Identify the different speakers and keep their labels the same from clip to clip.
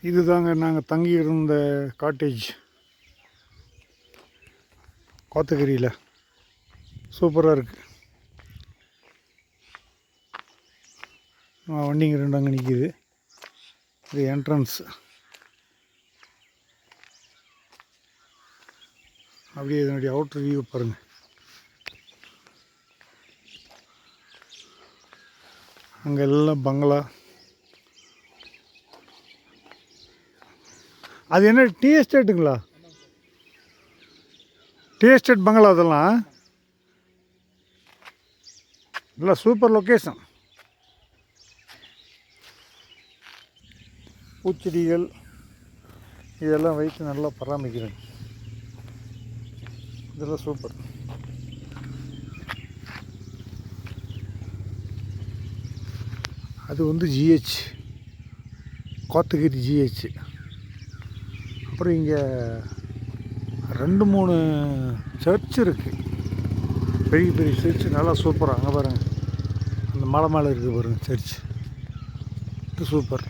Speaker 1: இதுதாங்க நாங்கள் தங்கி இருந்த காட்டேஜ் கோத்தகிரியில். சூப்பராக இருக்குது. வண்டிங்க ரெண்டு அங்கே நிற்கிது. இது என்ட்ரன்ஸ். அப்படியே இதனுடைய அவுட்ரு வியூ பாருங்கள். அங்கே எல்லாம் பங்களா. அது என்ன டீ எஸ்டேட்டுங்களா? டீ எஸ்டேட் பங்களா அதெல்லாம் இல்லை. Super location. பூச்செடிகள் இதெல்லாம் வைத்து நல்லா பராமரிக்கிறேன். இதெல்லாம் சூப்பர். அது வந்து ஜிஹெச், கோத்தகிரி ஜிஹெச். அப்புறம் இங்கே 2-3 சர்ச் இருக்குது. பெரிய பெரிய சர்ச், நல்லா சூப்பராக. அங்கே பாருங்கள், அந்த மலை மேலே இருக்குது பாருங்கள் சர்ச். இது சூப்பர்.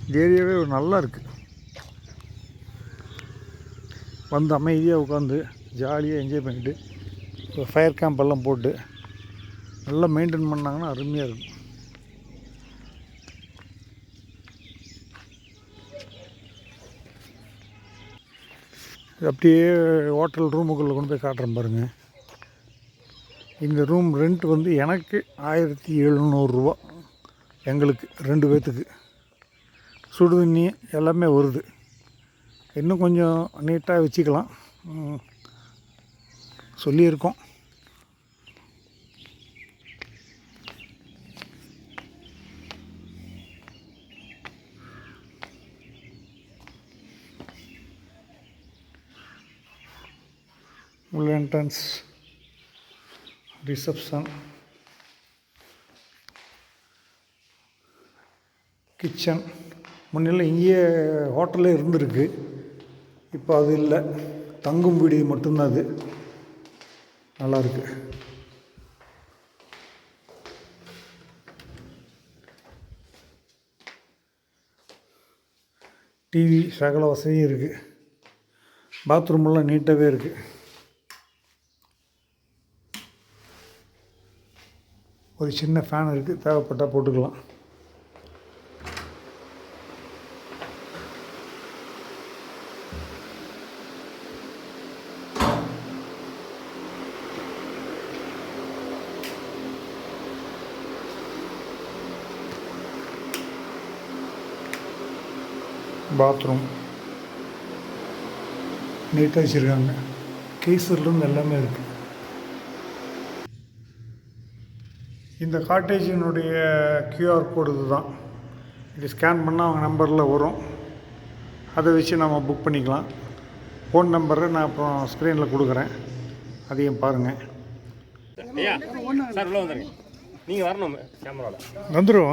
Speaker 1: இந்த ஏரியாவே நல்லா இருக்குது. வந்து அமைதியாக உட்காந்து ஜாலியாக என்ஜாய் பண்ணிவிட்டு ஃபயர் கேம்பெல்லாம் போட்டு நல்லா மெயின்டைன் பண்ணாங்கன்னா அருமையாக இருக்கும். அப்படியே ஹோட்டல் ரூமுக்குள்ளே கொண்டு போய் காட்டுறேன் பாருங்கள். இந்த ரூம் ரெண்ட் வந்து எனக்கு 1700 ரூபா. எங்களுக்கு 2 பேர்த்துக்கு. சுடு தண்ணி எல்லாமே வருது. இன்னும் கொஞ்சம் நீட்டாக வச்சுக்கலாம் சொல்லியிருக்கோம். உள்ள என்ட்ரன்ஸ், ரிசப்ஷன், கிச்சன். முன்னெல்லாம் இங்கேயே ஹோட்டலே இருந்திருக்கு. இப்போ அது இல்லை, தங்கும் வீடு மட்டும்தான். அது நல்லாயிருக்கு. டிவி சகல வசதியும் இருக்குது. பாத்ரூமெல்லாம் நீட்டாகவே இருக்குது. ஒரு சின்ன ஃபேன் இருக்குது, தேவைப்பட்டால் போட்டுக்கலாம். பாத்ரூம் நீட்டாக வச்சுருக்காங்க. கீசர்லேருந்து எல்லாமே இருக்குது. இந்த காட்டேஜினுடைய QR கோடு இது தான். இது ஸ்கேன் பண்ணால் அவங்க நம்பரில் வரும். அதை வச்சு நம்ம புக் பண்ணிக்கலாம். ஃபோன் நம்பரை நான் அப்புறம் ஸ்க்ரீனில் கொடுக்குறேன், அதையும் பாருங்கள்.
Speaker 2: சார் உள்ள வந்துருங்க. நீங்கள் வரணும் கேமராவில்.
Speaker 1: வந்துடும்.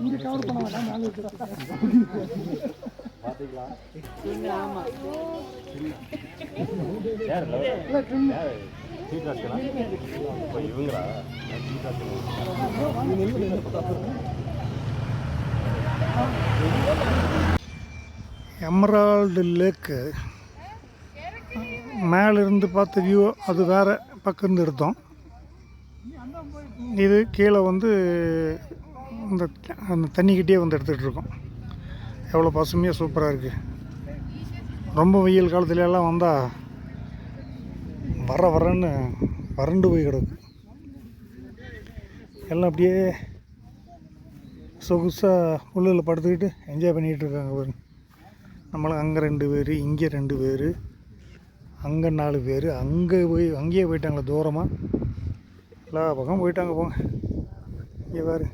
Speaker 3: இங்கே கவர் பண்ண வேண்டாம், மேலே இருக்கிறோம்.
Speaker 2: பார்த்துக்கலாம்.
Speaker 3: ஆமாம்.
Speaker 2: இவங்களா
Speaker 1: எமரால்டு லேக்கு மேலிருந்து பார்த்த வியூ அது வேறு பக்கம் எடுத்தோம். இது கீழே வந்து அந்த தண்ணிக்கிட்டே வந்து எடுத்துகிட்டு இருக்கோம். எவ்வளோ பசுமையாக சூப்பராக இருக்குது. ரொம்ப வெயில் காலத்துலலாம் வந்தால் வரன்னு வறண்டு போய் கிடக்கு. எல்லாம் அப்படியே சொகுசாக உள்ளில் படுத்துக்கிட்டு என்ஜாய் பண்ணிகிட்டு இருக்காங்க பாருங்க. நம்மளும் அங்கே 2 பேர், இங்கே 2 பேர், அங்கே 4 பேர், அங்கேயே போயிட்டாங்களே தூரமாக. எல்லா பக்கம் போயிட்டாங்க போங்க. இங்கே பாரு,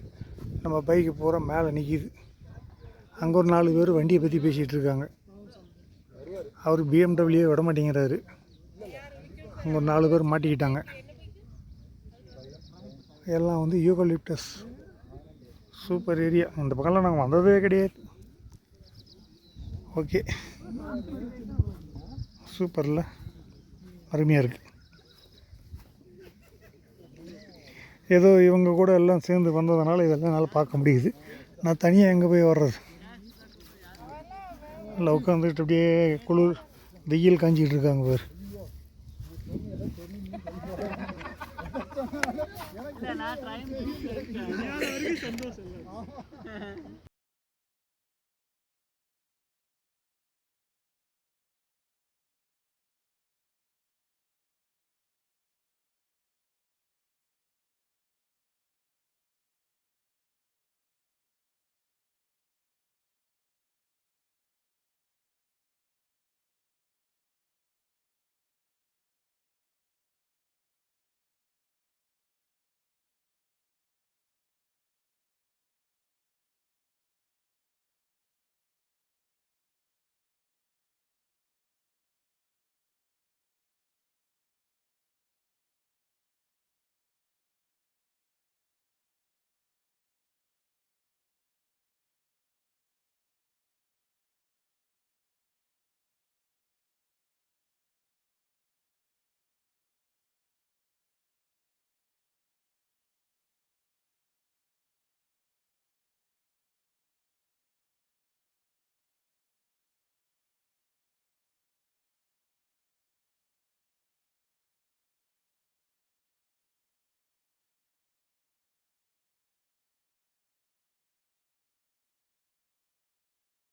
Speaker 1: நம்ம பைக்கு பூரா மேலே நிற்கிது. அங்கே ஒரு 4 பேர் வண்டியை பற்றி பேசிகிட்டு இருக்காங்க. அவர் BMW விட மாட்டேங்கிறாரு. அங்கே ஒரு 4 பேர் மாட்டிக்கிட்டாங்க. எல்லாம் வந்து யூகலிப்டஸ். Super area. இந்த பக்கம்லாம் நாங்கள் வந்ததே கிடையாது. ஓகே, சூப்பரில் அருமையாக இருக்குது. ஏதோ இவங்க கூட எல்லாம் சேர்ந்து வந்ததுனால இதெல்லாம் என்னால் பார்க்க முடியுது. நான் தனியாக எங்கே போய் வர்றது? நல்லா உட்காந்துக்கிட்டு அப்படியே குளிர் வெயில் காஞ்சிக்கிட்டு இருக்காங்க பேர்.
Speaker 3: நான் ட்ரைன்